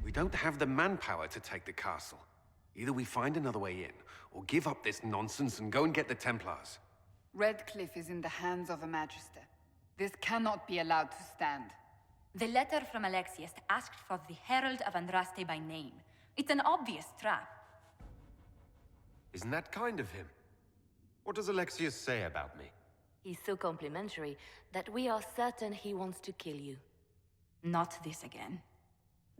We don't have the manpower to take the castle. Either we find another way in, or give up this nonsense and go and get the Templars. Redcliffe is in the hands of a Magister. This cannot be allowed to stand. The letter from Alexius asked for the Herald of Andraste by name. It's an obvious trap. Isn't that kind of him? What does Alexius say about me? He's so complimentary that we are certain he wants to kill you. Not this again.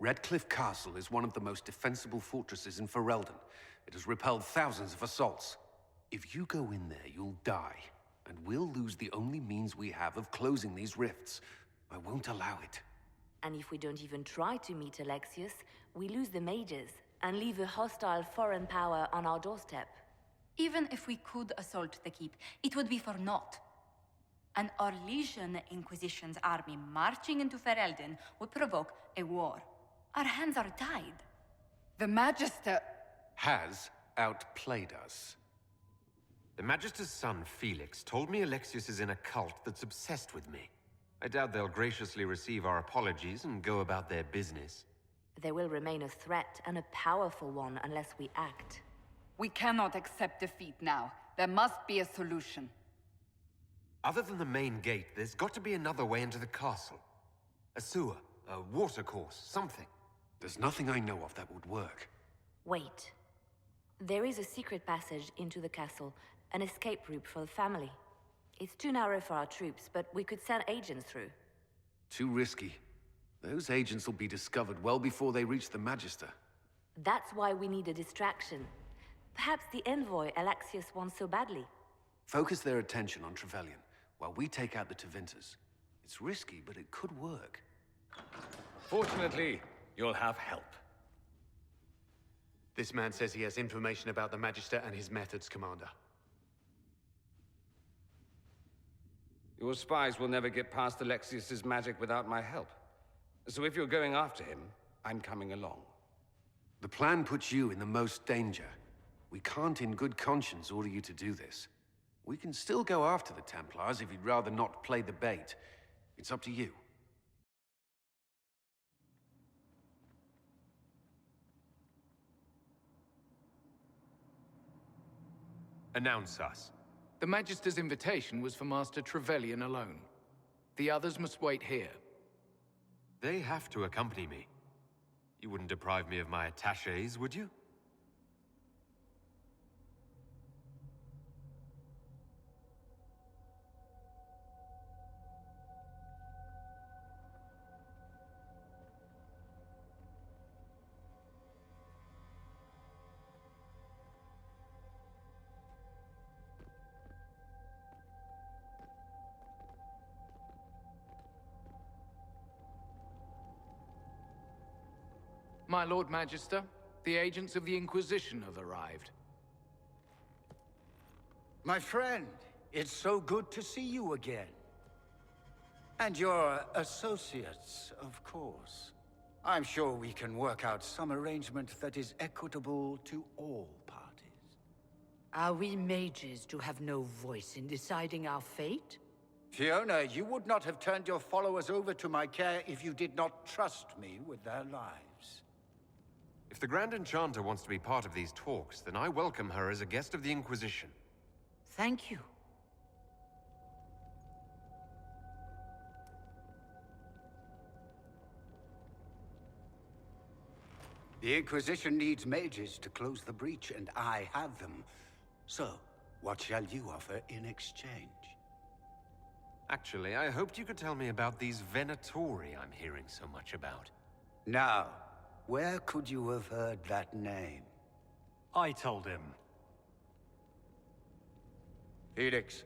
Redcliffe Castle is one of the most defensible fortresses in Ferelden. It has repelled thousands of assaults. If you go in there, you'll die. And we'll lose the only means we have of closing these rifts. I won't allow it. And if we don't even try to meet Alexius, we lose the mages and leave a hostile foreign power on our doorstep. Even if we could assault the keep, it would be for naught. An Orlesian Inquisition's army marching into Ferelden would provoke a war. Our hands are tied. The Magister... has outplayed us. The Magister's son, Felix, told me Alexius is in a cult that's obsessed with me. I doubt they'll graciously receive our apologies and go about their business. There will remain a threat, and a powerful one, unless we act. We cannot accept defeat now. There must be a solution. Other than the main gate, there's got to be another way into the castle. A sewer, a watercourse, something. There's nothing I know of that would work. Wait. There is a secret passage into the castle, an escape route for the family. It's too narrow for our troops, but we could send agents through. Too risky. Those agents will be discovered well before they reach the Magister. That's why we need a distraction. Perhaps the envoy Alexius wants so badly. Focus their attention on Trevelyan, while we take out the Tevinters. It's risky, but it could work. Fortunately, you'll have help. This man says he has information about the Magister and his methods, Commander. Your spies will never get past Alexius's magic without my help. So if you're going after him, I'm coming along. The plan puts you in the most danger. We can't in good conscience order you to do this. We can still go after the Templars if you'd rather not play the bait. It's up to you. Announce us. The Magister's invitation was for Master Trevelyan alone. The others must wait here. They have to accompany me. You wouldn't deprive me of my attachés, would you? My Lord Magister, the agents of the Inquisition have arrived. My friend, it's so good to see you again. And your associates, of course. I'm sure we can work out some arrangement that is equitable to all parties. Are we mages to have no voice in deciding our fate? Fiona, you would not have turned your followers over to my care if you did not trust me with their lives. If the Grand Enchanter wants to be part of these talks, then I welcome her as a guest of the Inquisition. Thank you. The Inquisition needs mages to close the breach, and I have them. So, what shall you offer in exchange? Actually, I hoped you could tell me about these Venatori I'm hearing so much about. Now, where could you have heard that name? I told him. Felix,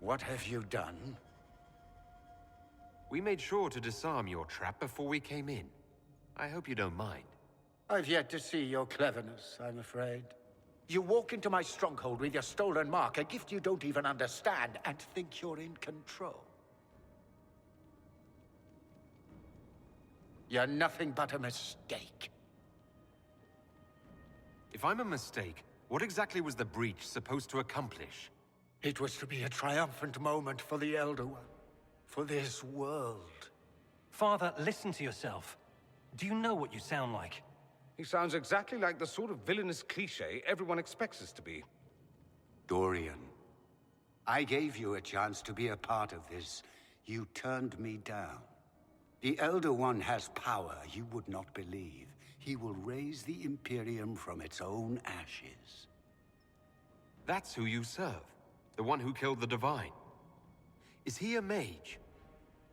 what have you done? We made sure to disarm your trap before we came in. I hope you don't mind. I've yet to see your cleverness, I'm afraid. You walk into my stronghold with your stolen mark, a gift you don't even understand, and think you're in control. You're nothing but a mistake. If I'm a mistake, what exactly was the breach supposed to accomplish? It was to be a triumphant moment for the Elder One, for this world. Father, listen to yourself. Do you know what you sound like? He sounds exactly like the sort of villainous cliché everyone expects us to be. Dorian, I gave you a chance to be a part of this. You turned me down. The Elder One has power you would not believe. He will raise the Imperium from its own ashes. That's who you serve. The one who killed the Divine. Is he a mage?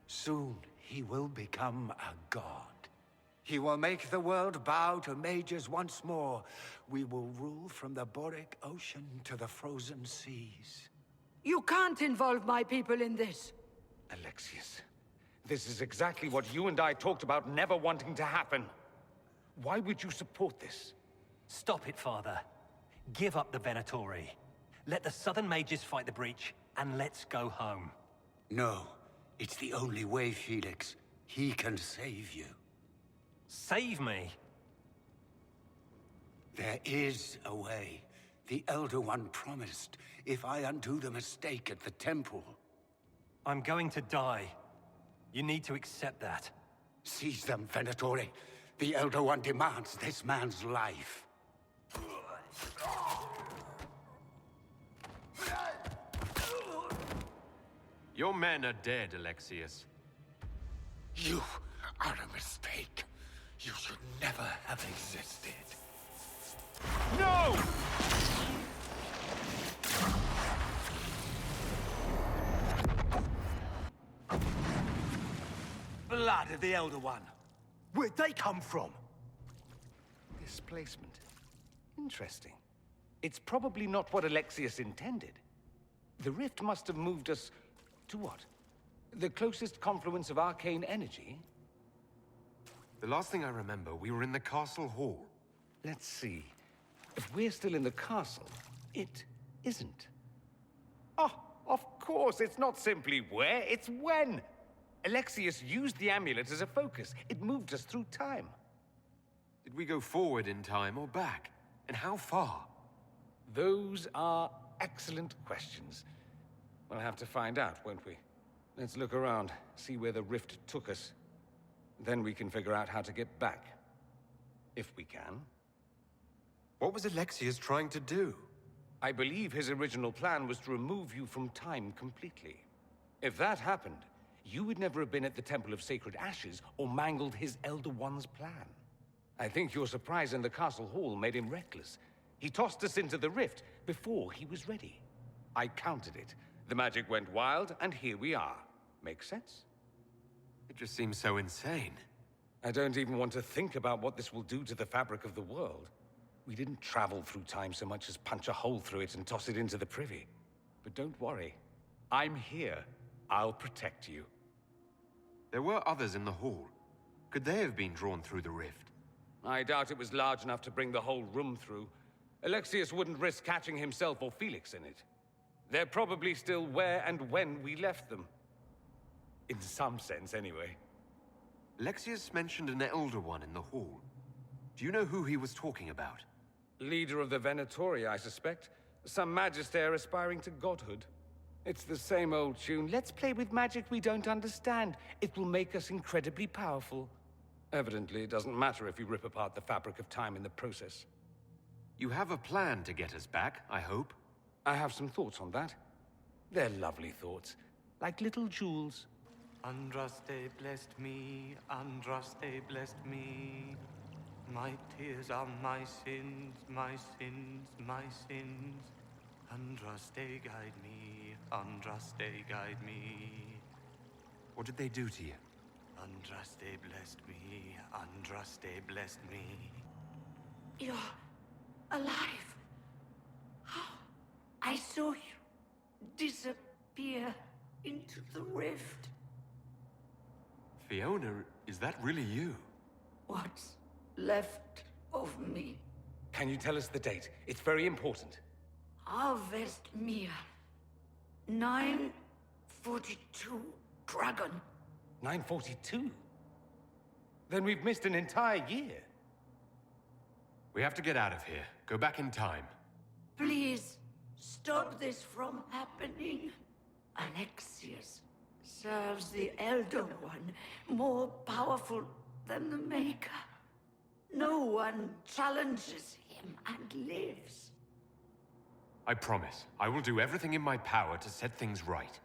Soon, he will become a god. He will make the world bow to mages once more. We will rule from the Boric Ocean to the frozen seas. You can't involve my people in this. Alexius, this is exactly what you and I talked about never wanting to happen. Why would you support this? Stop it, Father. Give up the Venatori. Let the Southern Mages fight the breach, and let's go home. No, it's the only way, Felix. He can save you. Save me? There is a way. The Elder One promised, if I undo the mistake at the temple. I'm going to die. You need to accept that. Seize them, Venatori. The Elder One demands this man's life. Your men are dead, Alexius. You are a mistake. You should never have existed. No! Blood of the Elder One. Where'd they come from? Displacement. Interesting. It's probably not what Alexius intended. The rift must have moved us to what? The closest confluence of arcane energy? The last thing I remember, we were in the castle hall. Let's see. If we're still in the castle, it isn't. Oh, of course, it's not simply where, it's when. Alexius used the amulet as a focus. It moved us through time. Did we go forward in time or back? And how far? Those are excellent questions. We'll have to find out, won't we? Let's look around, see where the rift took us. Then we can figure out how to get back. If we can. What was Alexius trying to do? I believe his original plan was to remove you from time completely. If that happened, you would never have been at the Temple of Sacred Ashes or mangled his Elder One's plan. I think your surprise in the castle hall made him reckless. He tossed us into the rift before he was ready. I counted it. The magic went wild, and here we are. Make sense? It just seems so insane. I don't even want to think about what this will do to the fabric of the world. We didn't travel through time so much as punch a hole through it and toss it into the privy. But don't worry. I'm here. I'll protect you. There were others in the hall. Could they have been drawn through the rift? I doubt it was large enough to bring the whole room through. Alexius wouldn't risk catching himself or Felix in it. They're probably still where and when we left them. In some sense, anyway. Alexius mentioned an Elder One in the hall. Do you know who he was talking about? Leader of the Venatori, I suspect. Some magister aspiring to godhood. It's the same old tune. Let's play with magic we don't understand. It will make us incredibly powerful. Evidently, it doesn't matter if you rip apart the fabric of time in the process. You have a plan to get us back, I hope. I have some thoughts on that. They're lovely thoughts, like little jewels. Andraste blessed me, Andraste blessed me. My tears are my sins, my sins, my sins. Andraste guide me, Andraste guide me. What did they do to you? Andraste blessed me, Andraste blessed me. You're alive. How? I saw you disappear into the rift. Fiona, is that really you? What's left of me? Can you tell us the date? It's very important. Harvest Mia. 942 Dragon. 942? Then we've missed an entire year. We have to get out of here. Go back in time. Please, stop this from happening. Alexius serves the Elder One, more powerful than the Maker. No one challenges him and lives. I promise. I will do everything in my power to set things right.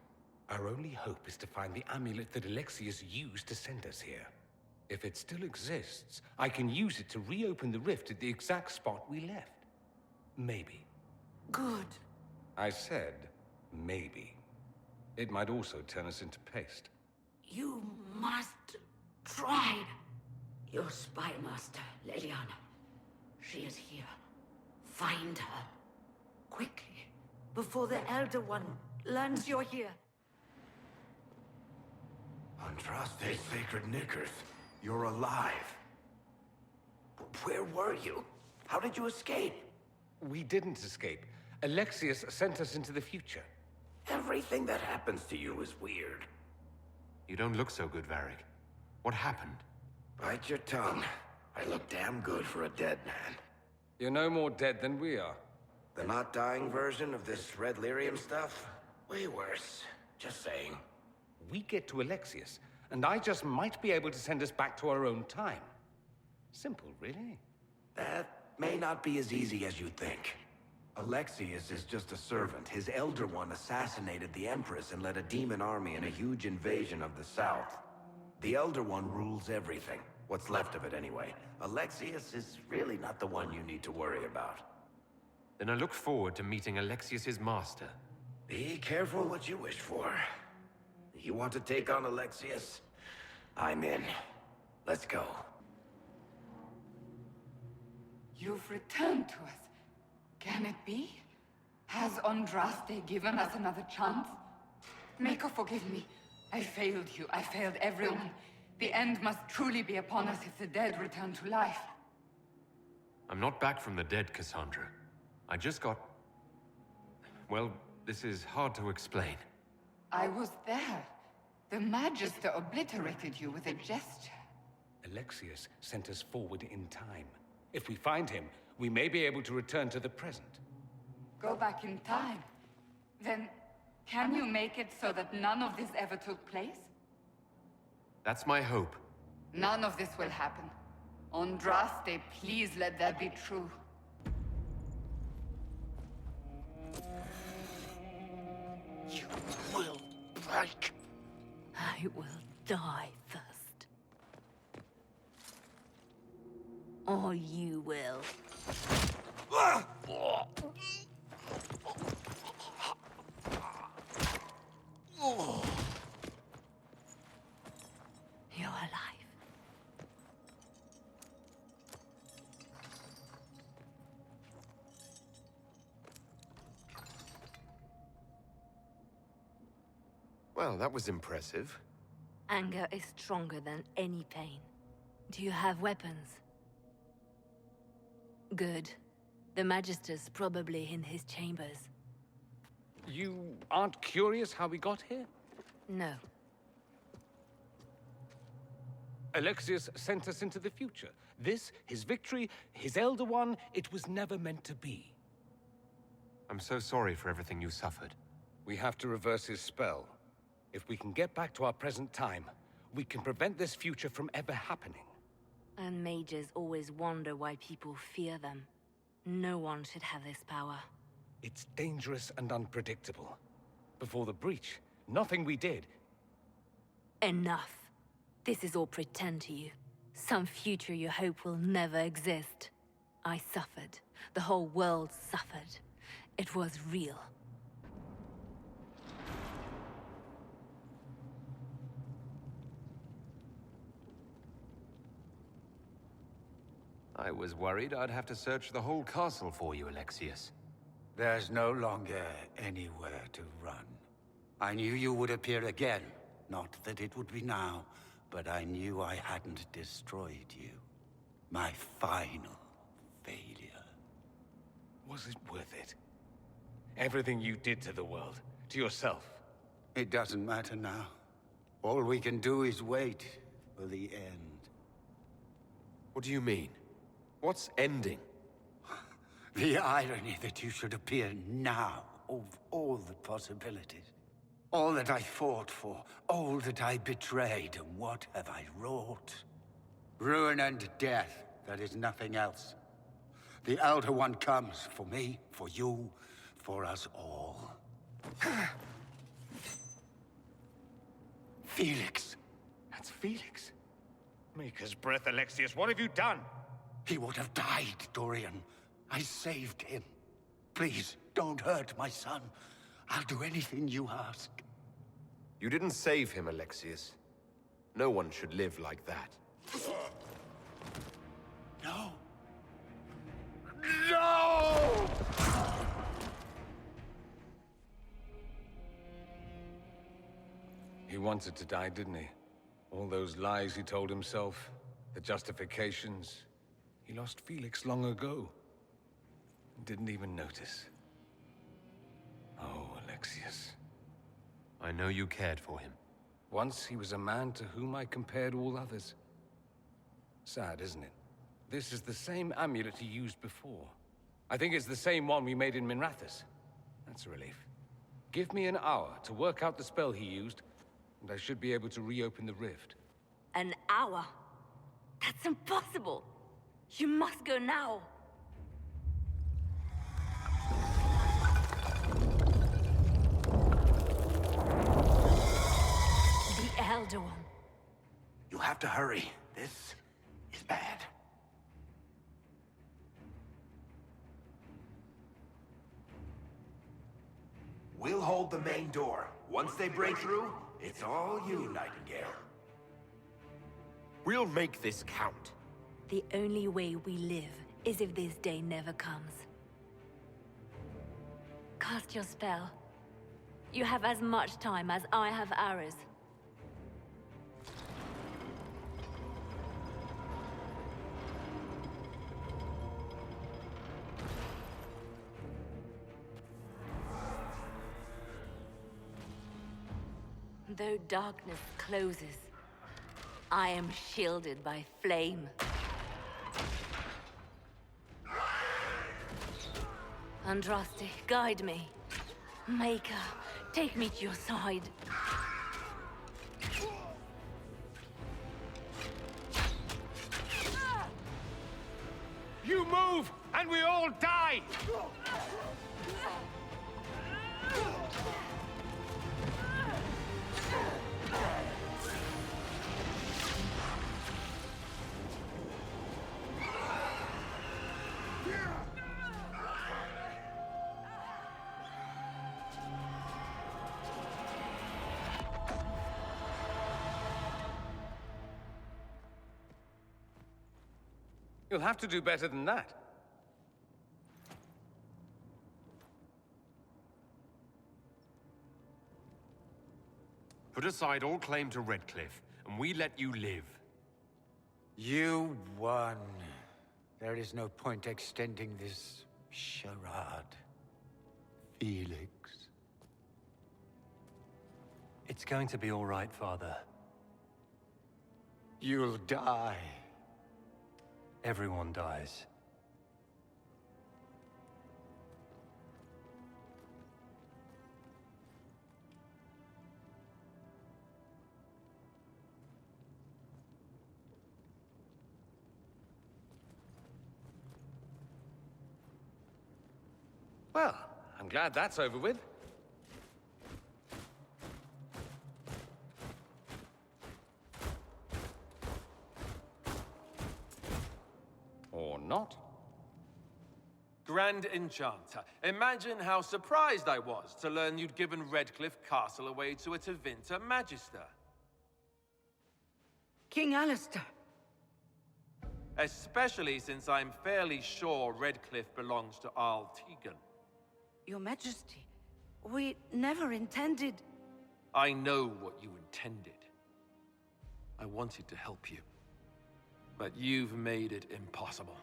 Our only hope is to find the amulet that Alexius used to send us here. If it still exists, I can use it to reopen the rift at the exact spot we left. Maybe. Good. I said, maybe. It might also turn us into paste. You must try. Your spy master, Leliana. She is here. Find her. Quickly, before the Elder One learns you're here. Andraste Sacred Knickers, you're alive. Where were you? How did you escape? We didn't escape. Alexius sent us into the future. Everything that happens to you is weird. You don't look so good, Varric. What happened? Bite your tongue. I look damn good for a dead man. You're no more dead than we are. The not dying version of this red lyrium stuff? Way worse. Just saying. We get to Alexius, and I just might be able to send us back to our own time. Simple, really. That may not be as easy as you think. Alexius is just a servant. His Elder One assassinated the Empress and led a demon army in a huge invasion of the South. The Elder One rules everything. What's left of it, anyway. Alexius is really not the one you need to worry about. Then I look forward to meeting Alexius's master. Be careful what you wish for. You want to take on Alexius? I'm in. Let's go. You've returned to us. Can it be? Has Andraste given us another chance? Maker, forgive me. I failed you. I failed everyone. The end must truly be upon us if the dead return to life. I'm not back from the dead, Cassandra. I just got... Well, this is hard to explain. I was there. The Magister obliterated you with a gesture. Alexius sent us forward in time. If we find him, we may be able to return to the present. Go back in time? Then, can you make it so that none of this ever took place? That's my hope. None of this will happen. Andraste, please let that be true. You will break. I will die first. Or you will. You're alive. Well, that was impressive. Anger is stronger than any pain. Do you have weapons? Good. The Magister's probably in his chambers. You aren't curious how we got here? No. Alexius sent us into the future. This, his victory, his Elder One, it was never meant to be. I'm so sorry for everything you suffered. We have to reverse his spell. If we can get back to our present time, we can prevent this future from ever happening. And mages always wonder why people fear them. No one should have this power. It's dangerous and unpredictable. Before the breach, nothing we did... Enough. This is all pretend to you. Some future you hope will never exist. I suffered. The whole world suffered. It was real. I was worried I'd have to search the whole castle for you, Alexius. There's no longer anywhere to run. I knew you would appear again. Not that it would be now, but I knew I hadn't destroyed you. My final failure. Was it worth it? Everything you did to the world, to yourself. It doesn't matter now. All we can do is wait for the end. What do you mean? What's ending? The irony that you should appear now, of all the possibilities. All that I fought for, all that I betrayed, and what have I wrought? Ruin and death, that is nothing else. The Elder One comes for me, for you, for us all. Felix. That's Felix. Maker's breath, Alexius, what have you done? He would have died, Dorian. I saved him. Please, don't hurt my son. I'll do anything you ask. You didn't save him, Alexius. No one should live like that. No. No! He wanted to die, didn't he? All those lies he told himself, the justifications. He lost Felix long ago. Didn't even notice. Oh, Alexius. I know you cared for him. Once he was a man to whom I compared all others. Sad, isn't it? This is the same amulet he used before. I think it's the same one we made in Minrathous. That's a relief. Give me an hour to work out the spell he used, and I should be able to reopen the rift. An hour? That's impossible! You must go now! The Elder One. You'll have to hurry. This is bad. We'll hold the main door. Once they break through, it's all you, Nightingale. We'll make this count. The only way we live is if this day never comes. Cast your spell. You have as much time as I have arrows. Though darkness closes, I am shielded by flame. Andraste, guide me. Maker, take me to your side. You move, and we all die! You'll have to do better than that. Put aside all claim to Redcliffe, and we let you live. You won. There is no point extending this charade. Felix. It's going to be all right, Father. You'll die. Everyone dies. Well, I'm glad that's over with. Or not. Grand Enchanter, imagine how surprised I was to learn you'd given Redcliffe Castle away to a Tevinter Magister. King Alistair. Especially since I'm fairly sure Redcliffe belongs to Arl Tegan. Your Majesty, we never intended... I know what you intended. I wanted to help you. But you've made it impossible.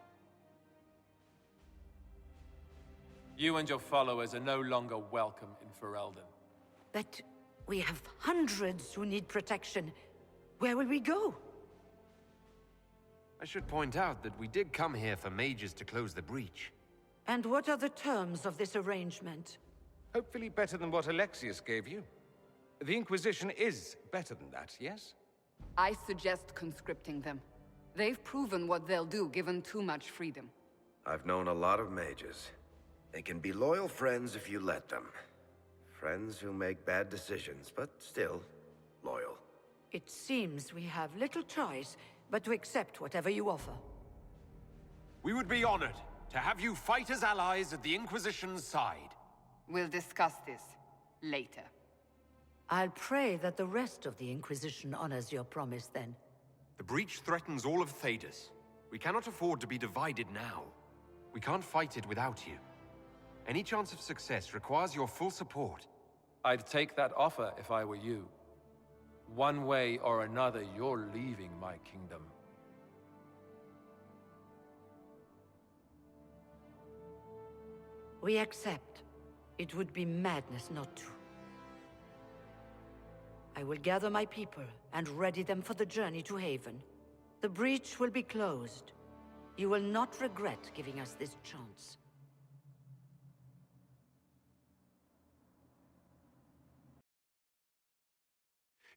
You and your followers are no longer welcome in Ferelden. But we have hundreds who need protection. Where will we go? I should point out that we did come here for mages to close the breach. And what are the terms of this arrangement? Hopefully better than what Alexius gave you. The Inquisition is better than that, yes? I suggest conscripting them. They've proven what they'll do given too much freedom. I've known a lot of mages. They can be loyal friends if you let them. Friends who make bad decisions, but still loyal. It seems we have little choice but to accept whatever you offer. We would be honored to have you fight as allies at the Inquisition's side. We'll discuss this later. I'll pray that the rest of the Inquisition honors your promise then. The breach threatens all of Thedas. We cannot afford to be divided now. We can't fight it without you. Any chance of success requires your full support. I'd take that offer if I were you. One way or another, you're leaving my kingdom. We accept. It would be madness not to. I will gather my people and ready them for the journey to Haven. The breach will be closed. You will not regret giving us this chance.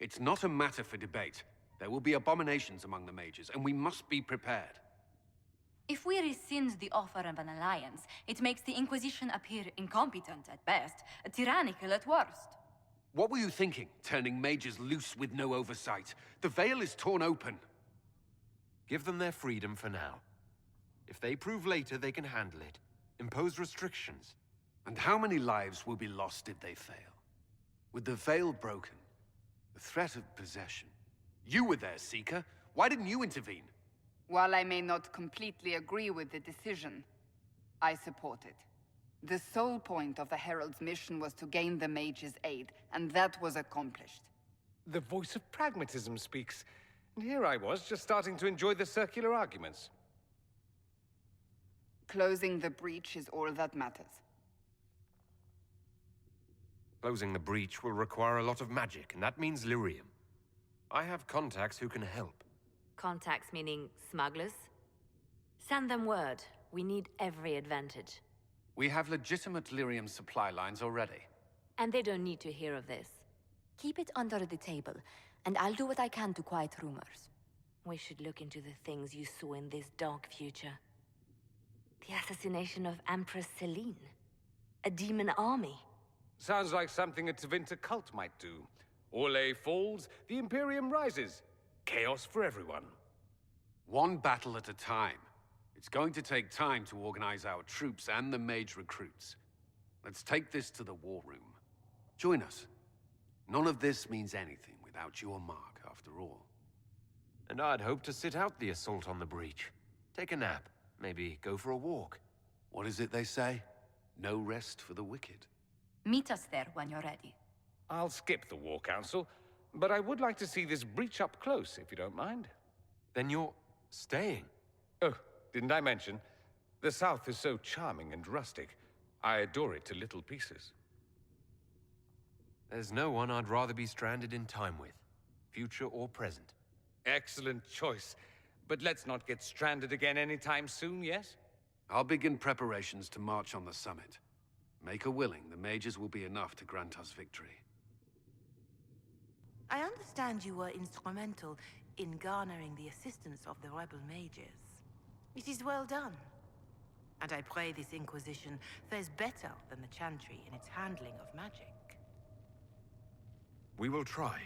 It's not a matter for debate. There will be abominations among the mages, and we must be prepared. If we rescind the offer of an alliance, it makes the Inquisition appear incompetent at best, tyrannical at worst. What were you thinking, turning mages loose with no oversight? The veil is torn open. Give them their freedom for now. If they prove later they can handle it, impose restrictions. And how many lives will be lost if they fail? With the veil broken, the threat of possession. You were there, Seeker. Why didn't you intervene? While I may not completely agree with the decision, I support it. The sole point of the Herald's mission was to gain the mage's aid, and that was accomplished. The voice of pragmatism speaks. And here I was, just starting to enjoy the circular arguments. Closing the breach is all that matters. Closing the breach will require a lot of magic, and that means lyrium. I have contacts who can help. Contacts meaning smugglers? Send them word. We need every advantage. We have legitimate lyrium supply lines already. And they don't need to hear of this. Keep it under the table, and I'll do what I can to quiet rumors. We should look into the things you saw in this dark future. The assassination of Empress Celine. A demon army. Sounds like something a Tevinter cult might do. Orlais falls, the Imperium rises. Chaos for everyone. One battle at a time. It's going to take time to organize our troops and the mage recruits. Let's take this to the war room. Join us. None of this means anything without your mark, after all. And I'd hope to sit out the assault on the breach. Take a nap. Maybe go for a walk. What is it they say? No rest for the wicked. Meet us there when you're ready. I'll skip the War Council, but I would like to see this breach up close, if you don't mind. Then you're staying? Oh, didn't I mention? The South is so charming and rustic. I adore it to little pieces. There's no one I'd rather be stranded in time with, future or present. Excellent choice. But let's not get stranded again anytime soon, yes? I'll begin preparations to march on the summit. Make her willing, the mages will be enough to grant us victory. I understand you were instrumental in garnering the assistance of the rebel mages. It is well done. And I pray this Inquisition fares better than the Chantry in its handling of magic. We will try.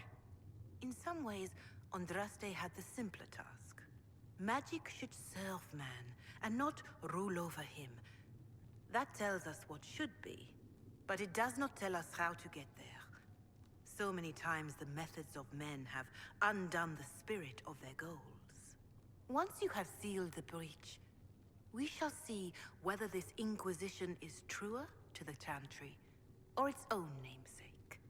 In some ways, Andraste had the simpler task. Magic should serve man, and not rule over him. That tells us what should be, but it does not tell us how to get there. So many times the methods of men have undone the spirit of their goals. Once you have sealed the breach, we shall see whether this Inquisition is truer to the Chantry, or its own namesake.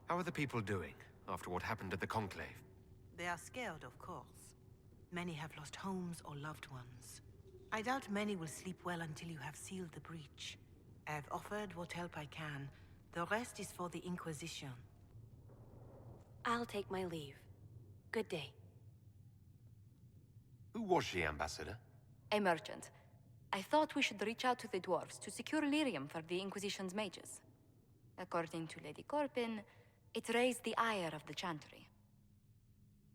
How are the people doing, after what happened at the Conclave? They are scared, of course. Many have lost homes or loved ones. I doubt many will sleep well until you have sealed the breach. I have offered what help I can. The rest is for the Inquisition. I'll take my leave. Good day. Who was she, Ambassador? A merchant. I thought we should reach out to the dwarves to secure lyrium for the Inquisition's mages. According to Lady Corpin, it raised the ire of the Chantry.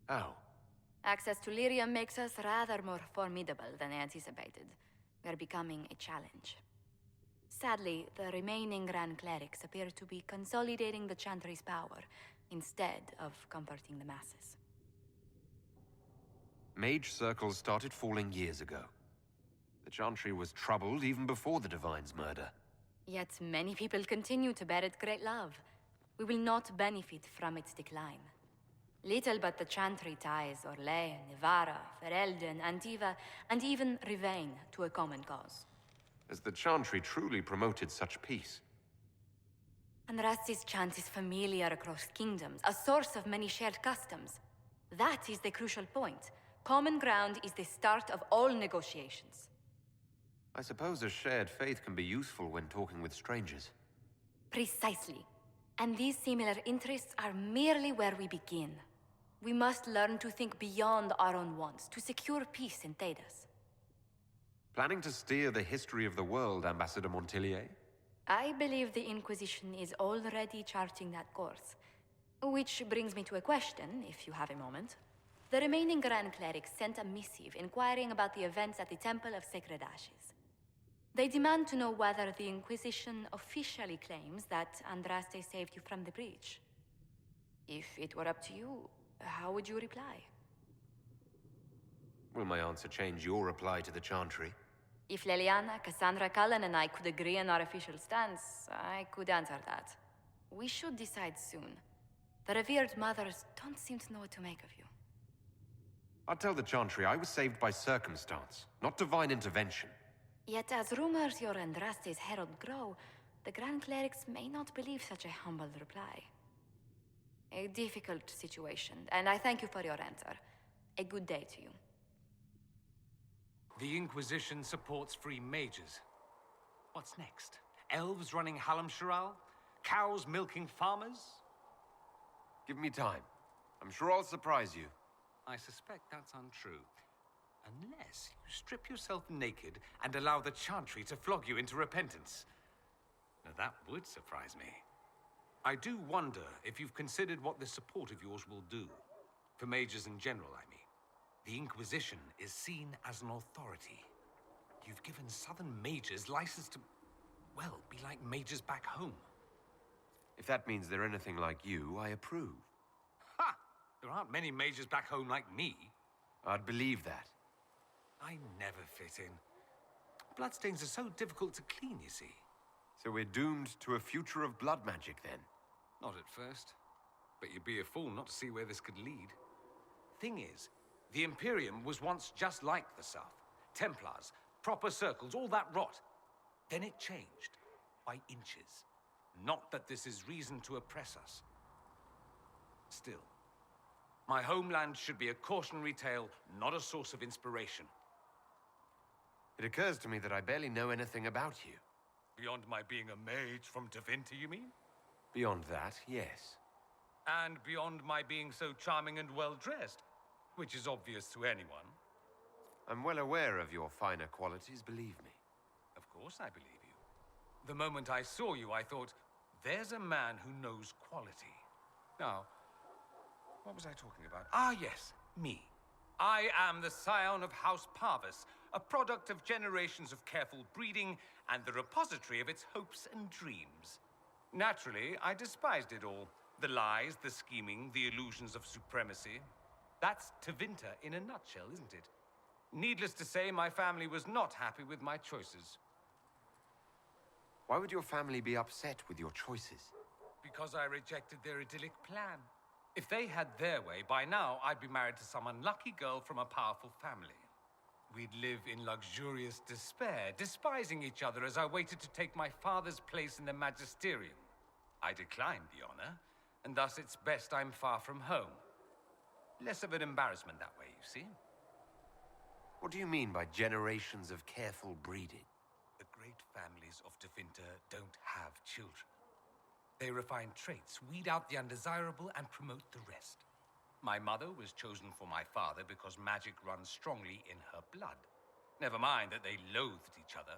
How? Access to lyrium makes us rather more formidable than I anticipated. We're becoming a challenge. Sadly, the remaining Grand Clerics appear to be consolidating the Chantry's power, instead of comforting the masses. Mage circles started falling years ago. The Chantry was troubled even before the Divine's murder. Yet many people continue to bear it great love. We will not benefit from its decline. Little but the Chantry ties Orlais, Nevarra, Ferelden, Antiva, and even Rivain to a common cause. Has the Chantry truly promoted such peace? Andraste's chant is familiar across kingdoms, a source of many shared customs. That is the crucial point. Common ground is the start of all negotiations. I suppose a shared faith can be useful when talking with strangers. Precisely. And these similar interests are merely where we begin. We must learn to think beyond our own wants, to secure peace in Thedas. Planning to steer the history of the world, Ambassador Montillier? I believe the Inquisition is already charting that course. Which brings me to a question, if you have a moment. The remaining Grand Clerics sent a missive inquiring about the events at the Temple of Sacred Ashes. They demand to know whether the Inquisition officially claims that Andraste saved you from the breach. If it were up to you, how would you reply? Will my answer change your reply to the Chantry? If Leliana, Cassandra, Cullen, and I could agree on our official stance, I could answer that. We should decide soon. The revered mothers don't seem to know what to make of you. I'll tell the Chantry I was saved by circumstance, not divine intervention. Yet as rumors your Andraste's herald grow, the Grand Clerics may not believe such a humble reply. A difficult situation, and I thank you for your answer. A good day to you. The Inquisition supports free mages. What's next? Elves running Halamsharal? Cows milking farmers? Give me time. I'm sure I'll surprise you. I suspect that's untrue. Unless you strip yourself naked and allow the Chantry to flog you into repentance. Now that would surprise me. I do wonder if you've considered what this support of yours will do. For mages in general, I mean. The Inquisition is seen as an authority. You've given Southern mages license to, well, be like mages back home. If that means they're anything like you, I approve. Ha! There aren't many mages back home like me. I'd believe that. I never fit in. Bloodstains are so difficult to clean, you see. So we're doomed to a future of blood magic, then? Not at first. But you'd be a fool not to see where this could lead. Thing is, the Imperium was once just like the South. Templars, proper circles, all that rot. Then it changed. By inches. Not that this is reason to oppress us. Still, my homeland should be a cautionary tale, not a source of inspiration. It occurs to me that I barely know anything about you. Beyond my being a mage from Tevinter, you mean? Beyond that, yes. And beyond my being so charming and well-dressed, which is obvious to anyone. I'm well aware of your finer qualities, believe me. Of course I believe you. The moment I saw you, I thought, there's a man who knows quality. Now, what was I talking about? Ah, yes, me. I am the scion of House Parvis, a product of generations of careful breeding and the repository of its hopes and dreams. Naturally, I despised it all. The lies, the scheming, the illusions of supremacy. That's Tevinter in a nutshell, isn't it? Needless to say, my family was not happy with my choices. Why would your family be upset with your choices? Because I rejected their idyllic plan. If they had their way, by now I'd be married to some unlucky girl from a powerful family. We'd live in luxurious despair, despising each other as I waited to take my father's place in the magisterium. I declined the honor, and thus it's best I'm far from home. Less of an embarrassment that way, you see. What do you mean by generations of careful breeding? The great families of Tevinter don't have children. They refine traits, weed out the undesirable, and promote the rest. My mother was chosen for my father because magic runs strongly in her blood. Never mind that they loathed each other.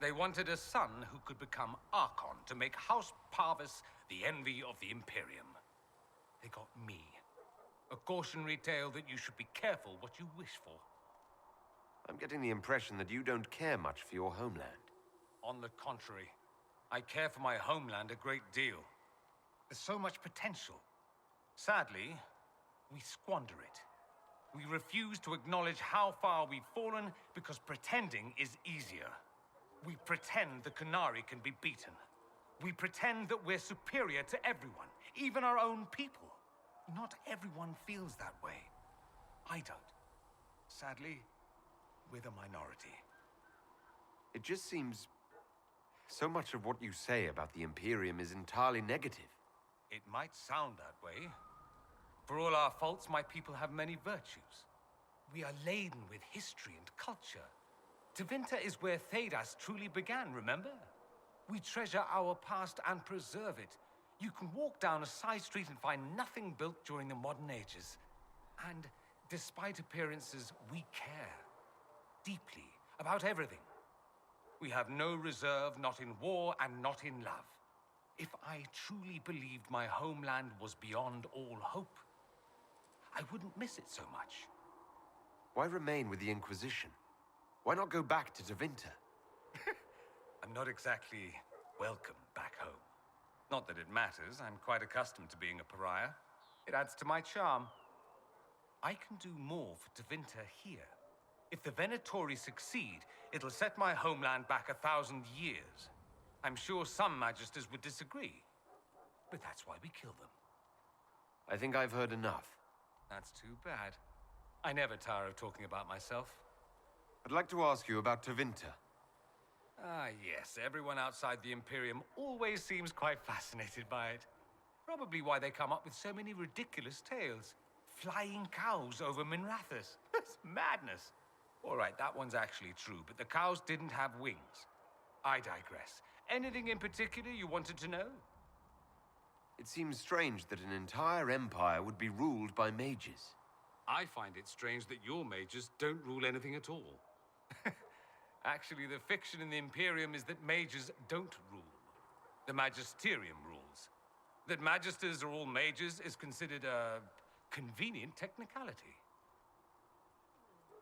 They wanted a son who could become Archon to make House Parvis the envy of the Imperium. They got me. A cautionary tale that you should be careful what you wish for. I'm getting the impression that you don't care much for your homeland. On the contrary, I care for my homeland a great deal. There's so much potential. Sadly, we squander it. We refuse to acknowledge how far we've fallen because pretending is easier. We pretend the Qunari can be beaten. We pretend that we're superior to everyone, even our own people. Not everyone feels that way. I don't. Sadly, we're the minority. It just seems... so much of what you say about the Imperium is entirely negative. It might sound that way. For all our faults, my people have many virtues. We are laden with history and culture. Tevinter is where Thedas truly began, remember? We treasure our past and preserve it. You can walk down a side street and find nothing built during the modern ages. And despite appearances, we care. Deeply, about everything. We have no reserve, not in war and not in love. If I truly believed my homeland was beyond all hope, I wouldn't miss it so much. Why remain with the Inquisition? Why not go back to Tevinter? I'm not exactly welcome back home. Not that it matters, I'm quite accustomed to being a pariah. It adds to my charm. I can do more for Tevinter here. If the Venatori succeed, it'll set my homeland back 1,000 years. I'm sure some Magisters would disagree, but that's why we kill them. I think I've heard enough. That's too bad. I never tire of talking about myself. I'd like to ask you about Tevinter. Ah, yes. Everyone outside the Imperium always seems quite fascinated by it. Probably why they come up with so many ridiculous tales. Flying cows over Minrathous. It's madness. All right, that one's actually true, but the cows didn't have wings. I digress. Anything in particular you wanted to know? It seems strange that an entire empire would be ruled by mages. I find it strange that your mages don't rule anything at all. Actually, the fiction in the Imperium is that mages don't rule. The Magisterium rules. That Magisters are all mages is considered a convenient technicality.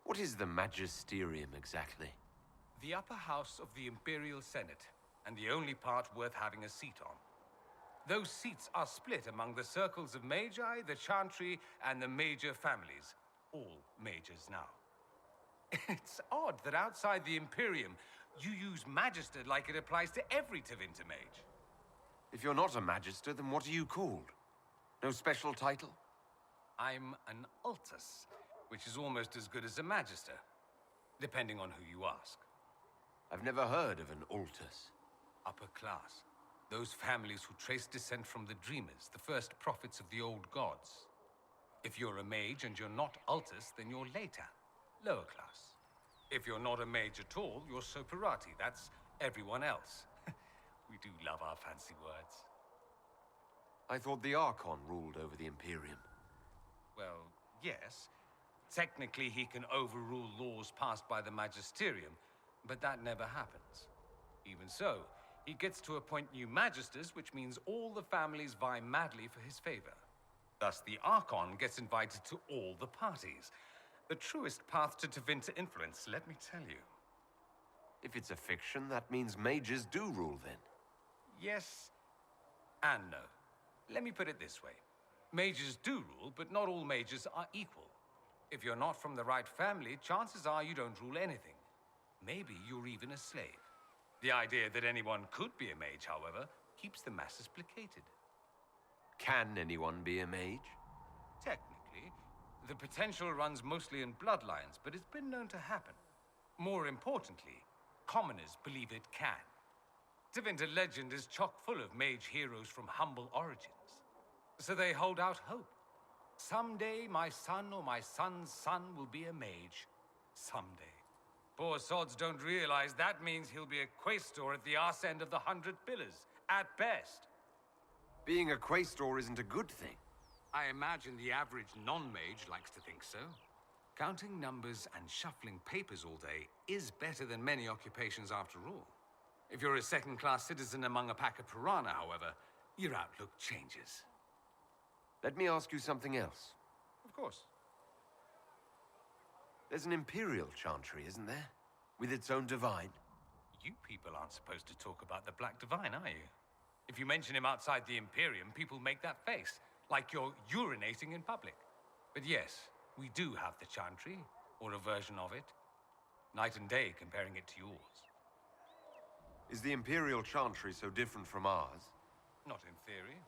What is the Magisterium exactly? The upper house of the Imperial Senate, and the only part worth having a seat on. Those seats are split among the circles of Magi, the Chantry, and the major families. All mages now. It's odd that outside the Imperium, you use Magister like it applies to every Tevinter mage. If you're not a Magister, then what are you called? No special title? I'm an Altus, which is almost as good as a Magister, depending on who you ask. I've never heard of an Altus. Upper class. Those families who trace descent from the Dreamers, the first prophets of the old gods. If you're a mage and you're not Altus, then you're later. Lower class. If you're not a mage at all, you're Soperati. That's everyone else. We do love our fancy words. I thought the Archon ruled over the Imperium. Well, yes. Technically, he can overrule laws passed by the Magisterium, but that never happens. Even so, he gets to appoint new Magisters, which means all the families vie madly for his favor. Thus, the Archon gets invited to all the parties. The truest path to Tevinter influence, let me tell you. If it's a fiction, that means mages do rule then. Yes and no. Let me put it this way. Mages do rule, but not all mages are equal. If you're not from the right family, chances are you don't rule anything. Maybe you're even a slave. The idea that anyone could be a mage, however, keeps the masses placated. Can anyone be a mage? Technically. The potential runs mostly in bloodlines, but it's been known to happen. More importantly, commoners believe it can. Tevinter legend is chock full of mage heroes from humble origins. So they hold out hope. Someday my son or my son's son will be a mage. Someday. Poor sods don't realize that means he'll be a quaestor at the arse end of the 100 Pillars, at best. Being a quaestor isn't a good thing. I imagine the average non-mage likes to think so. Counting numbers and shuffling papers all day is better than many occupations after all. If you're a second-class citizen among a pack of piranha, however, your outlook changes. Let me ask you something else. Of course. There's an Imperial Chantry, isn't there? With its own divine? You people aren't supposed to talk about the Black Divine, are you? If you mention him outside the Imperium, people make that face, like you're urinating in public. But yes, we do have the Chantry, or a version of it. Night and day comparing it to yours. Is the Imperial Chantry so different from ours? Not in theory.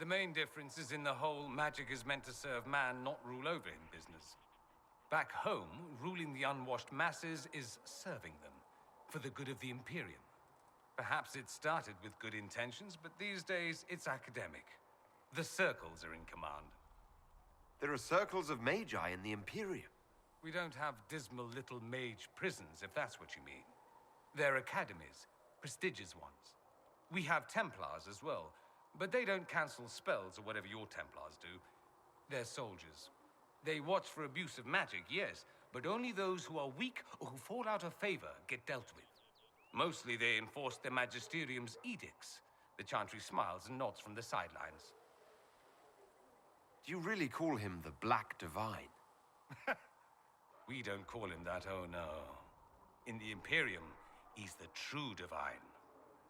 The main difference is in the whole magic is meant to serve man, not rule over him business. Back home, ruling the unwashed masses is serving them, for the good of the Imperium. Perhaps it started with good intentions, but these days it's academic. The circles are in command. There are circles of magi in the Imperium. We don't have dismal little mage prisons, if that's what you mean. They're academies, prestigious ones. We have Templars as well, but they don't cancel spells or whatever your Templars do. They're soldiers. They watch for abuse of magic, yes, but only those who are weak or who fall out of favor get dealt with. Mostly they enforce their magisterium's edicts. The Chantry smiles and nods from the sidelines. Do you really call him the Black Divine? We don't call him that, oh no. In the Imperium, he's the true divine.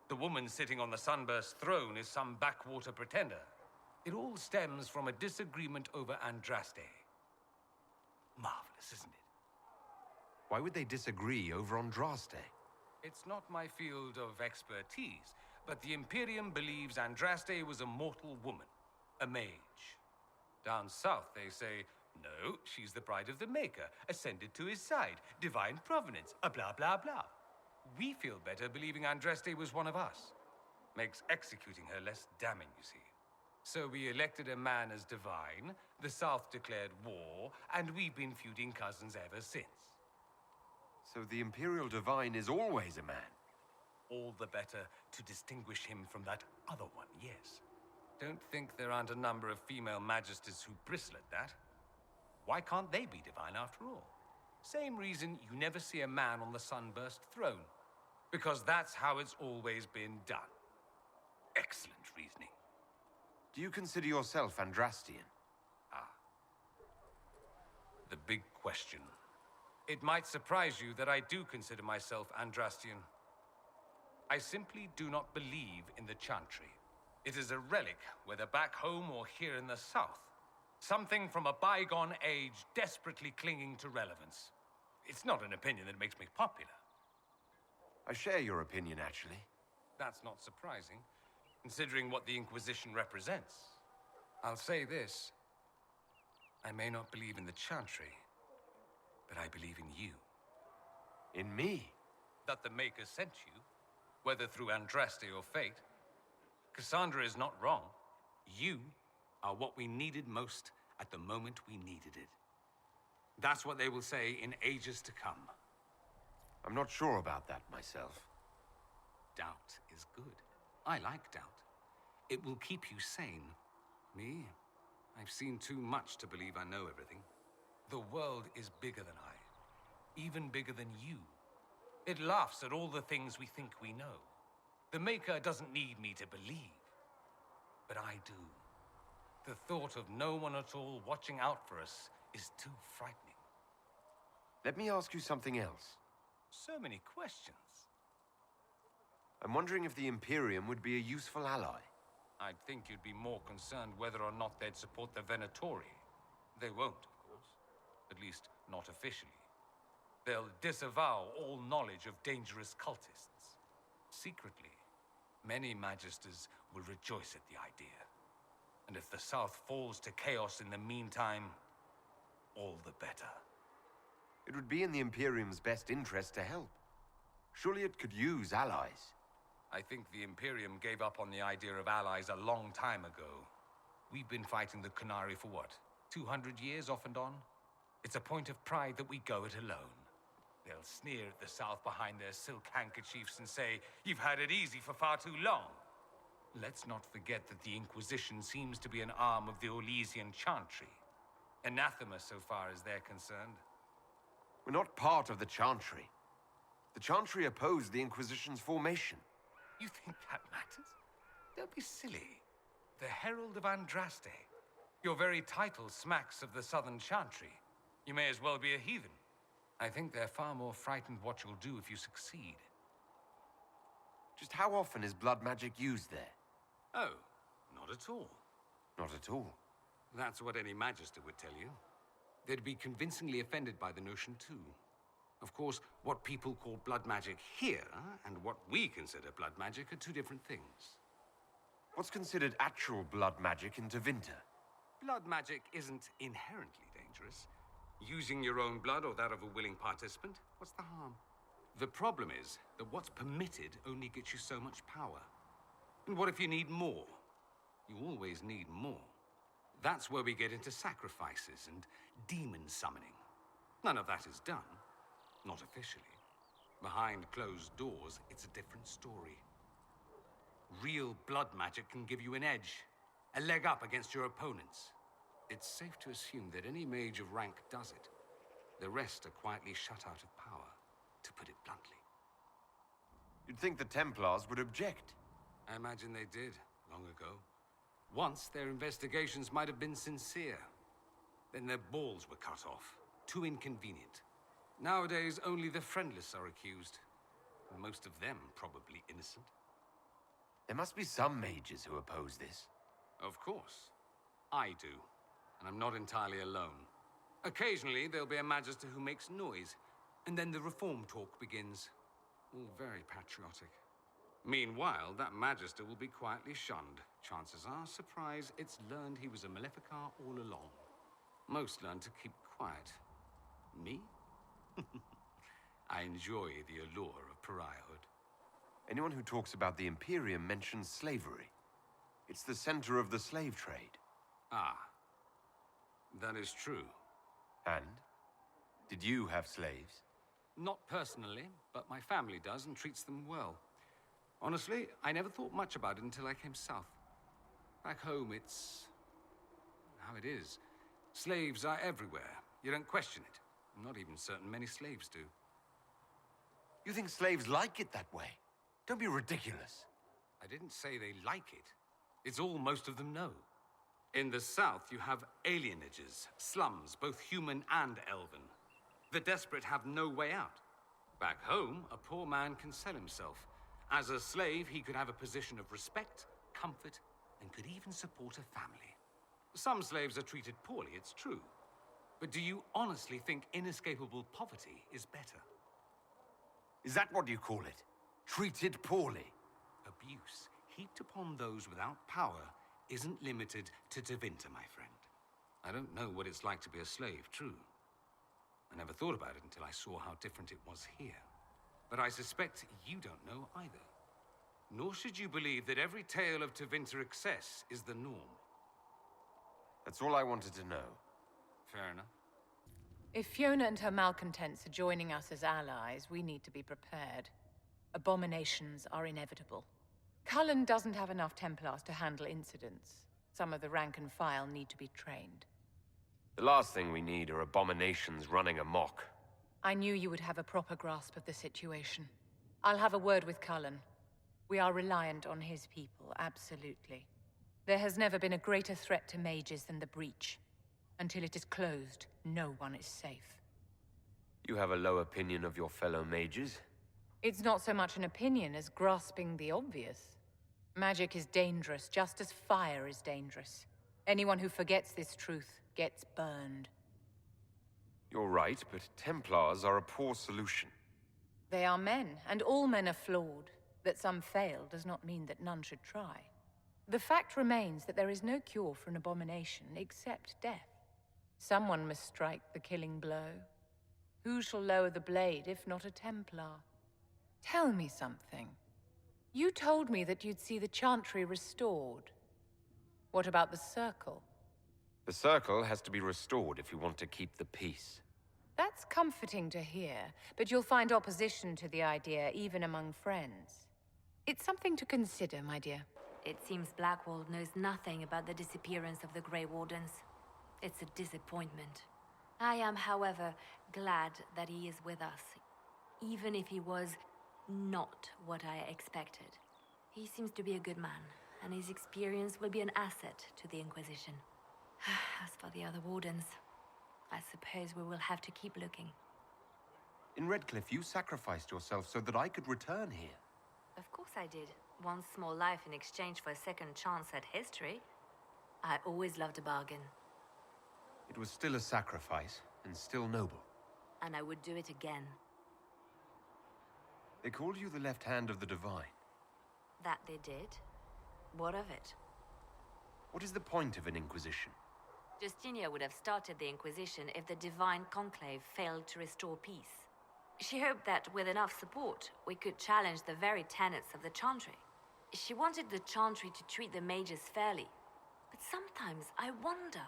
The woman sitting on the Sunburst throne is some backwater pretender. It all stems from a disagreement over Andraste. Marvelous, isn't it? Why would they disagree over Andraste? It's not my field of expertise, but the Imperium believes Andraste was a mortal woman, a mage. Down south, they say, no, she's the bride of the Maker, ascended to his side, divine provenance, a blah blah blah. We feel better believing Andraste was one of us. Makes executing her less damning, you see. So we elected a man as divine, the South declared war, and we've been feuding cousins ever since. So the Imperial Divine is always a man? All the better to distinguish him from that other one, yes. Don't think there aren't a number of female magisters who bristle at that. Why can't they be divine after all? Same reason you never see a man on the Sunburst throne. Because that's how it's always been done. Excellent reasoning. Do you consider yourself Andrastian? Ah. The big question. It might surprise you that I do consider myself Andrastian. I simply do not believe in the Chantry. It is a relic, whether back home or here in the South. Something from a bygone age desperately clinging to relevance. It's not an opinion that makes me popular. I share your opinion, actually. That's not surprising, considering what the Inquisition represents. I'll say this. I may not believe in the Chantry, but I believe in you. In me? That the Maker sent you, whether through Andraste or fate. Cassandra is not wrong. You are what we needed most at the moment we needed it. That's what they will say in ages to come. I'm not sure about that myself. Doubt is good. I like doubt. It will keep you sane. Me? I've seen too much to believe I know everything. The world is bigger than I. Even bigger than you. It laughs at all the things we think we know. The Maker doesn't need me to believe. But I do. The thought of no one at all watching out for us is too frightening. Let me ask you something else. So many questions. I'm wondering if the Imperium would be a useful ally. I'd think you'd be more concerned whether or not they'd support the Venatori. They won't, of course. At least, not officially. They'll disavow all knowledge of dangerous cultists. Secretly, many Magisters will rejoice at the idea. And if the South falls to chaos in the meantime, all the better. It would be in the Imperium's best interest to help. Surely it could use allies. I think the Imperium gave up on the idea of allies a long time ago. We've been fighting the Qunari for what, 200 years off and on? It's a point of pride that we go it alone. They'll sneer at the South behind their silk handkerchiefs and say, "You've had it easy for far too long." Let's not forget that the Inquisition seems to be an arm of the Orlesian Chantry. Anathema so far as they're concerned. We're not part of the Chantry. The Chantry opposed the Inquisition's formation. You think that matters? Don't be silly. The Herald of Andraste. Your very title smacks of the Southern Chantry. You may as well be a heathen. I think they're far more frightened what you'll do if you succeed. Just how often is blood magic used there? Oh, not at all. Not at all. That's what any Magister would tell you. They'd be convincingly offended by the notion, too. Of course, what people call blood magic here, and what we consider blood magic, are two different things. What's considered actual blood magic in Tevinter? Blood magic isn't inherently dangerous. Using your own blood or that of a willing participant, what's the harm? The problem is that what's permitted only gets you so much power. And what if you need more? You always need more. That's where we get into sacrifices and demon summoning. None of that is done. Not officially. Behind closed doors, it's a different story. Real blood magic can give you an edge, a leg up against your opponents. It's safe to assume that any mage of rank does it. The rest are quietly shut out of power, to put it bluntly. You'd think the Templars would object. I imagine they did, long ago. Once, their investigations might have been sincere. Then their balls were cut off. Too inconvenient. Nowadays, only the friendless are accused. And most of them probably innocent. There must be some mages who oppose this. Of course. I do. And I'm not entirely alone. Occasionally, there'll be a Magister who makes noise. And then the reform talk begins. All very patriotic. Meanwhile, that Magister will be quietly shunned. Chances are, surprise, it's learned he was a Maleficar all along. Most learn to keep quiet. Me? I enjoy the allure of pariahhood. Anyone who talks about the Imperium mentions slavery. It's the center of the slave trade. Ah. That is true. And? Did you have slaves? Not personally, but my family does and treats them well. Honestly, I never thought much about it until I came south. Back home, it's how it is. Slaves are everywhere. You don't question it. I'm not even certain many slaves do. You think slaves like it that way? Don't be ridiculous. I didn't say they like it. It's all most of them know. In the south, you have alienages, slums, both human and elven. The desperate have no way out. Back home, a poor man can sell himself. As a slave, he could have a position of respect, comfort, and could even support a family. Some slaves are treated poorly, it's true. But do you honestly think inescapable poverty is better? Is that what you call it? Treated poorly? Abuse heaped upon those without power isn't limited to Tevinter, my friend. I don't know what it's like to be a slave, true. I never thought about it until I saw how different it was here. But I suspect you don't know either. Nor should you believe that every tale of Tevinter excess is the norm. That's all I wanted to know. Fair enough. If Fiona and her malcontents are joining us as allies, we need to be prepared. Abominations are inevitable. Cullen doesn't have enough Templars to handle incidents. Some of the rank and file need to be trained. The last thing we need are abominations running amok. I knew you would have a proper grasp of the situation. I'll have a word with Cullen. We are reliant on his people, absolutely. There has never been a greater threat to mages than the Breach. Until it is closed, no one is safe. You have a low opinion of your fellow mages? It's not so much an opinion as grasping the obvious. Magic is dangerous, just as fire is dangerous. Anyone who forgets this truth gets burned. You're right, but Templars are a poor solution. They are men, and all men are flawed. That some fail does not mean that none should try. The fact remains that there is no cure for an abomination except death. Someone must strike the killing blow. Who shall lower the blade if not a Templar? Tell me something. You told me that you'd see the Chantry restored. What about the Circle? The Circle has to be restored if you want to keep the peace. That's comforting to hear, but you'll find opposition to the idea even among friends. It's something to consider, my dear. It seems Blackwall knows nothing about the disappearance of the Grey Wardens. It's a disappointment. I am, however, glad that he is with us, even if he was not what I expected. He seems to be a good man, and his experience will be an asset to the Inquisition. As for the other wardens, I suppose we will have to keep looking. In Redcliffe, you sacrificed yourself so that I could return here. Of course I did. One small life in exchange for a second chance at history. I always loved a bargain. It was still a sacrifice, and still noble. And I would do it again. They called you the left hand of the Divine. That they did. What of it? What is the point of an Inquisition? Justinia would have started the Inquisition if the Divine Conclave failed to restore peace. She hoped that with enough support, we could challenge the very tenets of the Chantry. She wanted the Chantry to treat the mages fairly. But sometimes I wonder,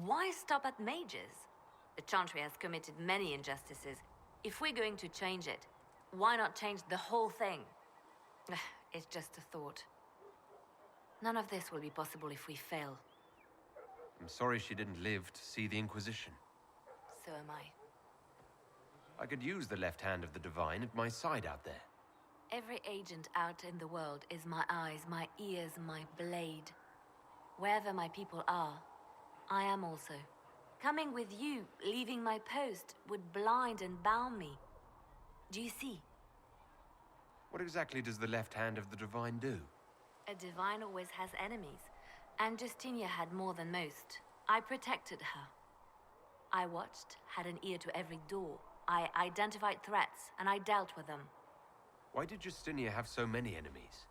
why stop at mages? The Chantry has committed many injustices. If we're going to change it, why not change the whole thing? It's just a thought. None of this will be possible if we fail. I'm sorry she didn't live to see the Inquisition. So am I. I could use the left hand of the Divine at my side out there. Every agent out in the world is my eyes, my ears, my blade. Wherever my people are, I am also. Coming with you, leaving my post, would blind and bound me. Do you see? What exactly does the left hand of the Divine do? A Divine always has enemies, and Justinia had more than most. I protected her. I watched, had an ear to every door. I identified threats, and I dealt with them. Why did Justinia have so many enemies?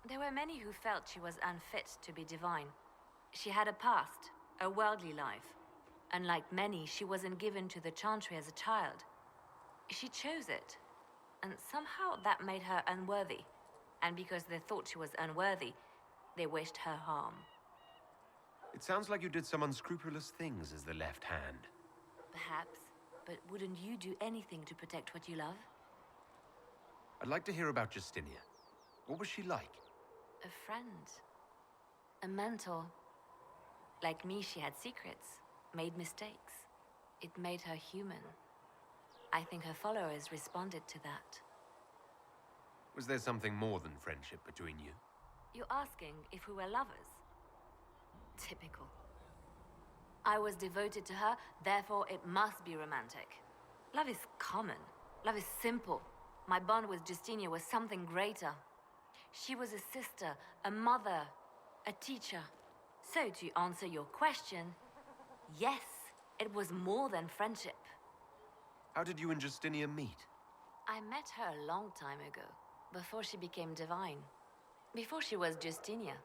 There were many who felt she was unfit to be divine. She had a past, a worldly life. Unlike many, she wasn't given to the Chantry as a child. She chose it, and somehow that made her unworthy. And because they thought she was unworthy, they wished her harm. It sounds like you did some unscrupulous things as the left hand. Perhaps, but wouldn't you do anything to protect what you love? I'd like to hear about Justinia. What was she like? A friend. A mentor. Like me, she had secrets, made mistakes. It made her human. I think her followers responded to that. Was there something more than friendship between you? You're asking if we were lovers? Typical. I was devoted to her, therefore it must be romantic. Love is common. Love is simple. My bond with Justinia was something greater. She was a sister, a mother, a teacher. So to answer your question, yes, it was more than friendship. How did you and Justinia meet? I met her a long time ago, before she became divine. Before she was Justinia.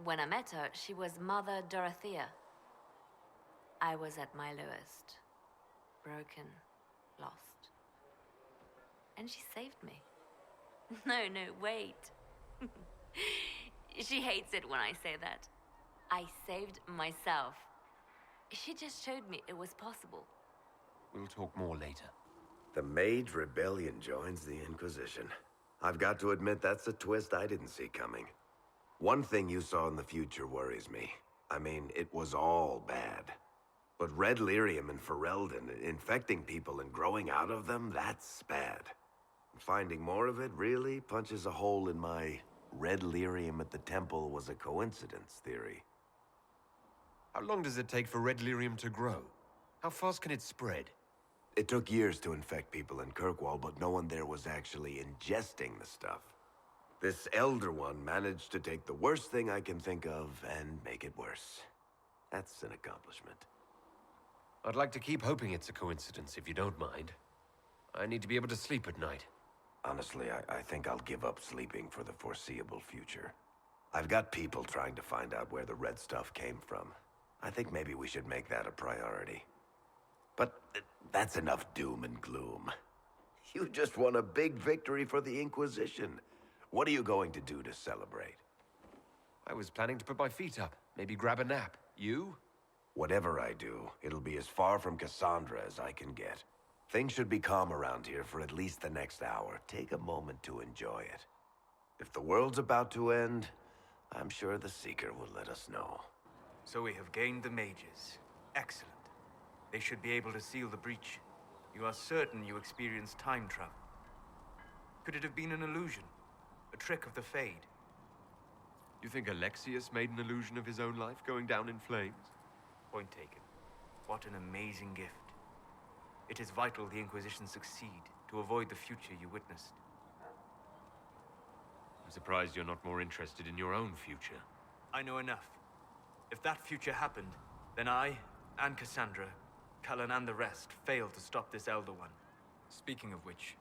When I met her, she was Mother Dorothea. I was at my lowest. Broken, lost. And she saved me. No, wait. She hates it when I say that. I saved myself. She just showed me it was possible. We'll talk more later. The Mage Rebellion joins the Inquisition. I've got to admit that's a twist I didn't see coming. One thing you saw in the future worries me. I mean, it was all bad. But red lyrium in Ferelden, infecting people and growing out of them, that's bad. Finding more of it really punches a hole in my red lyrium at the temple was a coincidence theory. How long does it take for red lyrium to grow? How fast can it spread? It took years to infect people in Kirkwall, but no one there was actually ingesting the stuff. This Elder One managed to take the worst thing I can think of and make it worse. That's an accomplishment. I'd like to keep hoping it's a coincidence, if you don't mind. I need to be able to sleep at night. Honestly, I think I'll give up sleeping for the foreseeable future. I've got people trying to find out where the red stuff came from. I think maybe we should make that a priority. But that's enough doom and gloom. You just won a big victory for the Inquisition. What are you going to do to celebrate? I was planning to put my feet up, maybe grab a nap. You? Whatever I do, it'll be as far from Cassandra as I can get. Things should be calm around here for at least the next hour. Take a moment to enjoy it. If the world's about to end, I'm sure the Seeker will let us know. So we have gained the mages. Excellent. They should be able to seal the breach. You are certain you experienced time travel. Could it have been an illusion? A trick of the Fade? You think Alexius made an illusion of his own life going down in flames? Point taken. What an amazing gift. It is vital the Inquisition succeed to avoid the future you witnessed. I'm surprised you're not more interested in your own future. I know enough. If that future happened, then I, and Cassandra, Cullen and the rest, failed to stop this Elder One. Speaking of which,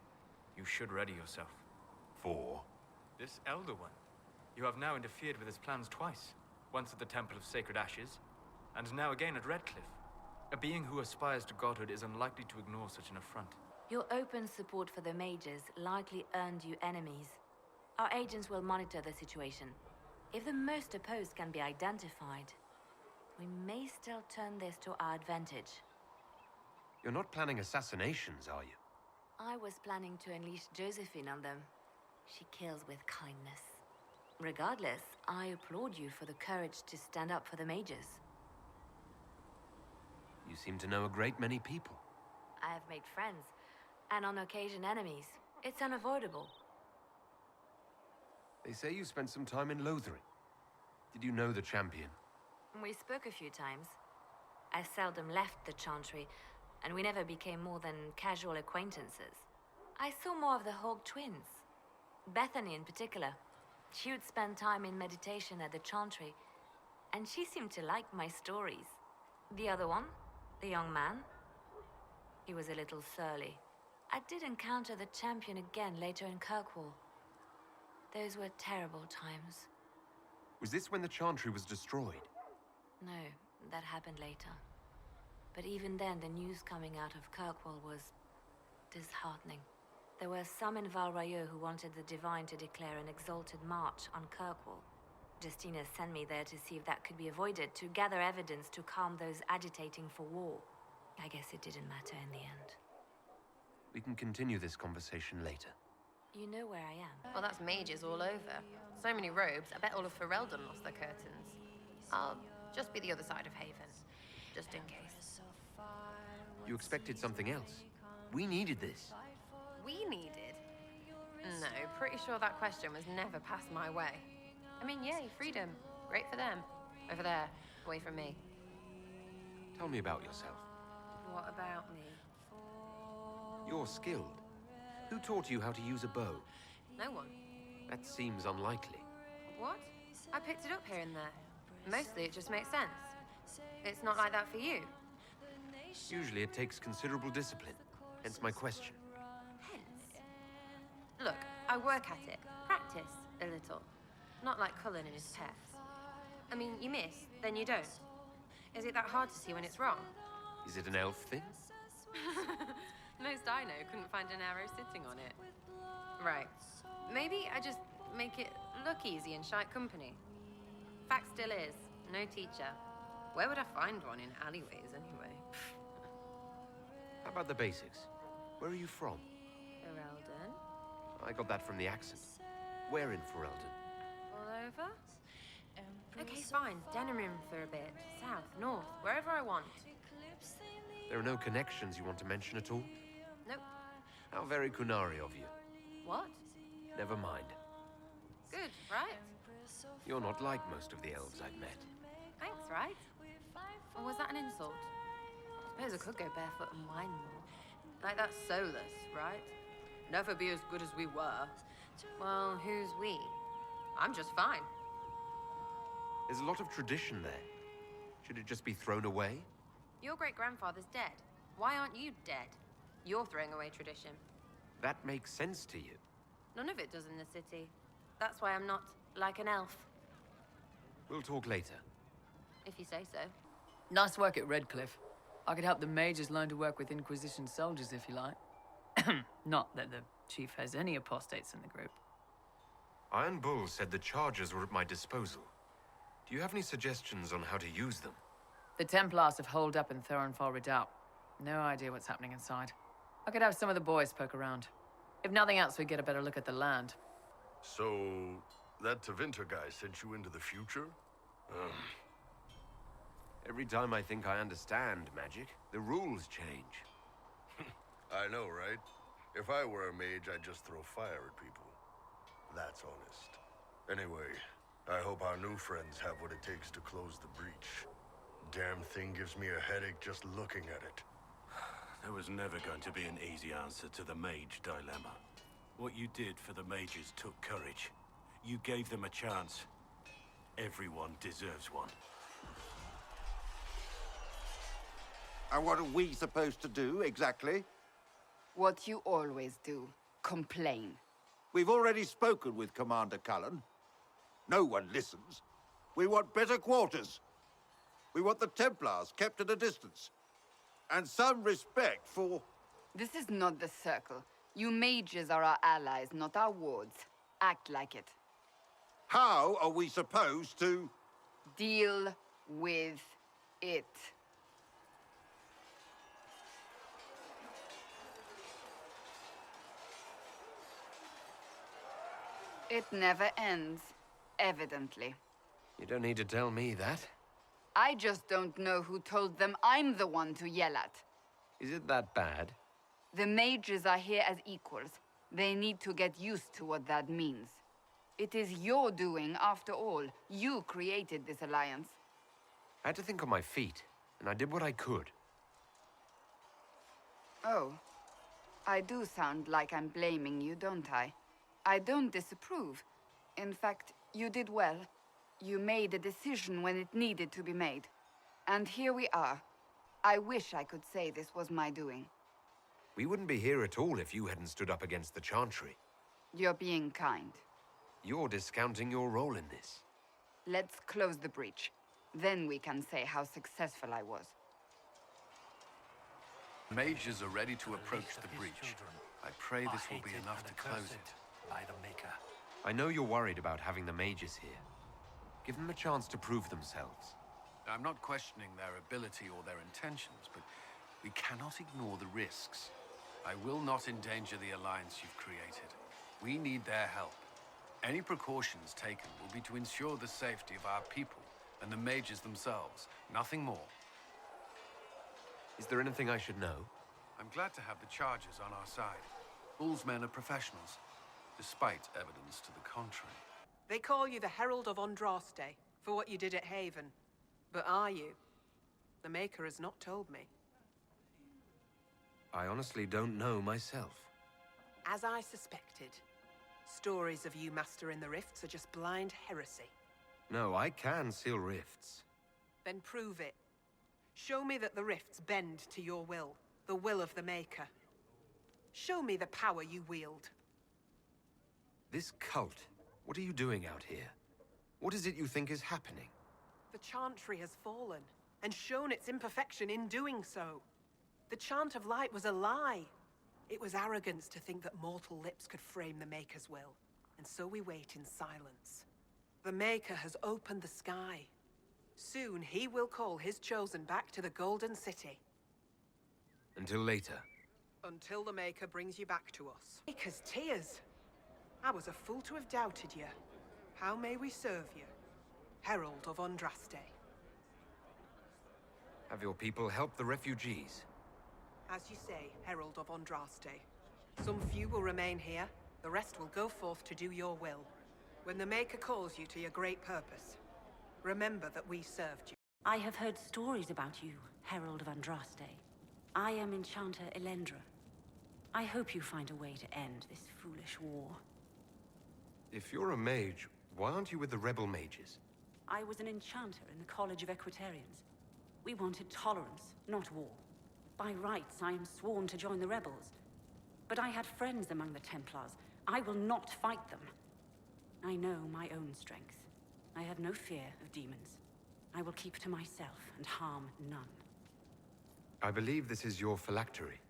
you should ready yourself. For? This Elder One. You have now interfered with his plans twice. Once at the Temple of Sacred Ashes, and now again at Redcliffe. A being who aspires to godhood is unlikely to ignore such an affront. Your open support for the mages likely earned you enemies. Our agents will monitor the situation. If the most opposed can be identified, we may still turn this to our advantage. You're not planning assassinations, are you? I was planning to unleash Josephine on them. She kills with kindness. Regardless, I applaud you for the courage to stand up for the mages. You seem to know a great many people. I have made friends, and on occasion enemies. It's unavoidable. They say you spent some time in Lothering. Did you know the champion? We spoke a few times. I seldom left the Chantry, and we never became more than casual acquaintances. I saw more of the Hawk twins. Bethany in particular. She would spend time in meditation at the Chantry, and she seemed to like my stories. The other one, the young man, he was a little surly. I did encounter the champion again later in Kirkwall. Those were terrible times. Was this when the Chantry was destroyed? No, that happened later. But even then, the news coming out of Kirkwall was disheartening. There were some in Val Rayeau who wanted the Divine to declare an exalted march on Kirkwall. Justina sent me there to see if that could be avoided, to gather evidence to calm those agitating for war. I guess it didn't matter in the end. We can continue this conversation later. You know where I am. Well, that's mages all over. So many robes, I bet all of Ferelden lost their curtains. I'll just be the other side of Haven, just in case. You expected something else. We needed this. We needed? No, pretty sure that question was never passed my way. I mean, yay, freedom. Great for them. Over there, away from me. Tell me about yourself. What about me? You're skilled. Who taught you how to use a bow? No one. That seems unlikely. What? I picked it up here and there. Mostly it just makes sense. It's not like that for you. Usually it takes considerable discipline. Hence my question. Look, I work at it. Practice a little. Not like Cullen and his pets. I mean, you miss, then you don't. Is it that hard to see when it's wrong? Is it an elf thing? Most I know couldn't find an arrow sitting on it. Right. Maybe I just make it look easy in shite company. Fact still is, no teacher. Where would I find one in alleyways anyway? How about the basics? Where are you from? Ferelden? I got that from the accent. Where in Ferelden? All over? Okay, fine. Denerim for a bit. South, north, wherever I want. There are no connections you want to mention at all? Nope. How very Kunari of you. What? Never mind. Good, right? You're not like most of the elves I've met. Thanks, right? Or was that an insult? I suppose I could go barefoot and whine more. Like that's soulless, right? Never be as good as we were. Well, who's we? I'm just fine. There's a lot of tradition there. Should it just be thrown away? Your great-grandfather's dead. Why aren't you dead? You're throwing away tradition. That makes sense to you. None of it does in the city. That's why I'm not like an elf. We'll talk later. If you say so. Nice work at Redcliffe. I could help the mages learn to work with Inquisition soldiers if you like. Not that the chief has any apostates in the group. Iron Bull said the charges were at my disposal. Do you have any suggestions on how to use them? The Templars have holed up in Thorinfar Redoubt. No idea what's happening inside. I could have some of the boys poke around. If nothing else, we'd get a better look at the land. So, that Tevinter guy sent you into the future? Every time I think I understand magic, the rules change. I know, right? If I were a mage, I'd just throw fire at people. That's honest. Anyway, I hope our new friends have what it takes to close the breach. damn thing gives me a headache just looking at it. There was never going to be an easy answer to the mage dilemma. What you did for the mages took courage. You gave them a chance. Everyone deserves one. And what are we supposed to do, exactly? What you always do. Complain. We've already spoken with Commander Cullen. No one listens. We want better quarters. We want the Templars kept at a distance. And some respect for... This is not the Circle. You mages are our allies, not our wards. Act like it. How are we supposed to... Deal with it. It never ends, evidently. You don't need to tell me that. I just don't know who told them I'm the one to yell at. Is it that bad? The mages are here as equals. They need to get used to what that means. It is your doing, after all. You created this alliance. I had to think on my feet, and I did what I could. Oh. I do sound like I'm blaming you, don't I? I don't disapprove. In fact, you did well. You made a decision when it needed to be made. And here we are. I wish I could say this was my doing. We wouldn't be here at all if you hadn't stood up against the Chantry. You're being kind. You're discounting your role in this. Let's close the breach. Then we can say how successful I was. Mages are ready to approach the breach. I pray this will be enough to close it. By the Maker. I know you're worried about having the mages here. Give them a chance to prove themselves. I'm not questioning their ability or their intentions, but we cannot ignore the risks. I will not endanger the alliance you've created. We need their help. Any precautions taken will be to ensure the safety of our people and the mages themselves, nothing more. Is there anything I should know? I'm glad to have the Chargers on our side. Bull's men are professionals, despite evidence to the contrary. They call you the Herald of Andraste for what you did at Haven. But are you? The Maker has not told me. I honestly don't know myself. As I suspected, stories of you mastering the rifts are just blind heresy. No, I can seal rifts. Then prove it. Show me that the rifts bend to your will, the will of the Maker. Show me the power you wield. This cult, what are you doing out here? What is it you think is happening? The Chantry has fallen, and shown its imperfection in doing so. The Chant of Light was a lie. It was arrogance to think that mortal lips could frame the Maker's will, and so we wait in silence. The Maker has opened the sky. Soon he will call his chosen back to the Golden City. Until later. Until the Maker brings you back to us. Maker's tears! I was a fool to have doubted you. How may we serve you? Herald of Andraste. Have your people help the refugees? As you say, Herald of Andraste. Some few will remain here, the rest will go forth to do your will. When the Maker calls you to your great purpose, remember that we served you. I have heard stories about you, Herald of Andraste. I am Enchanter Elendra. I hope you find a way to end this foolish war. If you're a mage, why aren't you with the rebel mages? I was an enchanter in the College of Equitarians. We wanted tolerance, not war. By rights, I am sworn to join the rebels. But I had friends among the Templars. I will not fight them. I know my own strength. I have no fear of demons. I will keep to myself and harm none. I believe this is your phylactery.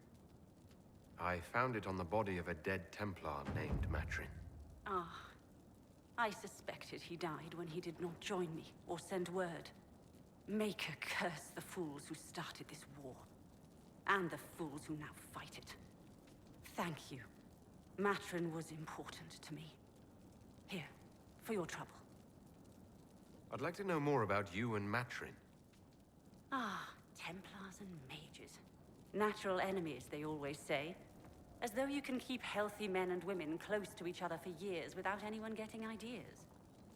I found it on the body of a dead Templar named Matrin. Ah. I suspected he died when he did not join me or send word. Maker curse the fools who started this war. And the fools who now fight it. Thank you. Matrin was important to me. Here, for your trouble. I'd like to know more about you and Matrin. Ah, Templars and mages. Natural enemies, they always say. As though you can keep healthy men and women close to each other for years without anyone getting ideas.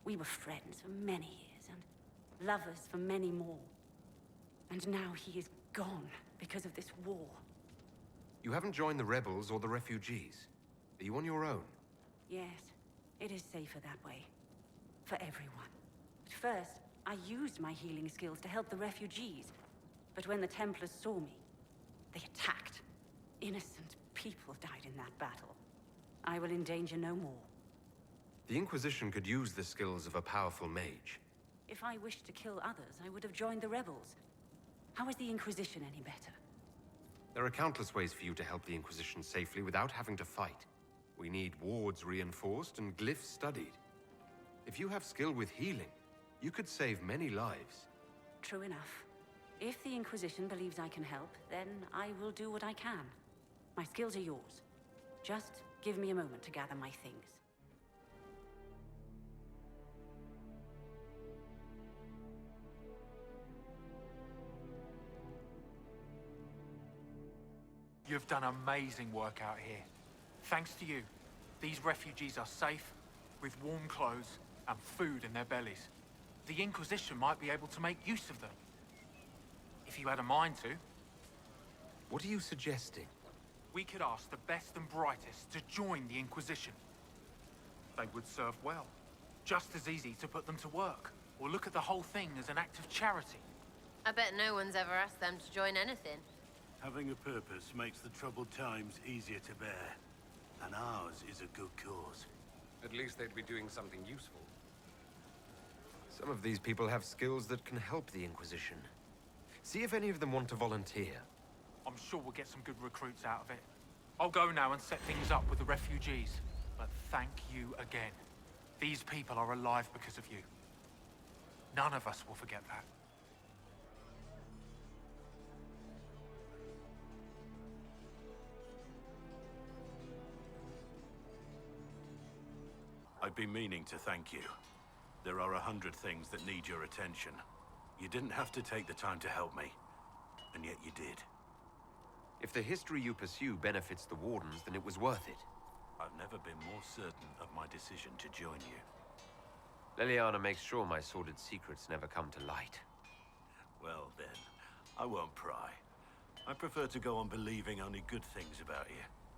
We were friends for many years, and lovers for many more. And now he is gone because of this war. You haven't joined the rebels or the refugees. Are you on your own? Yes, it is safer that way. For everyone. At first, I used my healing skills to help the refugees. But when the Templars saw me, they attacked. Innocent people died in that battle. I will endanger no more. The Inquisition could use the skills of a powerful mage. If I wished to kill others, I would have joined the rebels. How is the Inquisition any better? There are countless ways for you to help the Inquisition safely without having to fight. We need wards reinforced and glyphs studied. If you have skill with healing, you could save many lives. True enough. If the Inquisition believes I can help, then I will do what I can. My skills are yours. Just give me a moment to gather my things. You've done amazing work out here. Thanks to you, these refugees are safe, with warm clothes and food in their bellies. The Inquisition might be able to make use of them. If you had a mind to. What are you suggesting? We could ask the best and brightest to join the Inquisition. They would serve well. Just as easy to put them to work, or look at the whole thing as an act of charity. I bet no one's ever asked them to join anything. Having a purpose makes the troubled times easier to bear. And ours is a good cause. At least they'd be doing something useful. Some of these people have skills that can help the Inquisition. See if any of them want to volunteer. I'm sure we'll get some good recruits out of it. I'll go now and set things up with the refugees. But thank you again. These people are alive because of you. None of us will forget that. I've been meaning to thank you. There are 100 things that need your attention. You didn't have to take the time to help me, and yet you did. If the history you pursue benefits the Wardens, then it was worth it. I've never been more certain of my decision to join you. Leliana makes sure my sordid secrets never come to light. Well then, I won't pry. I prefer to go on believing only good things about you.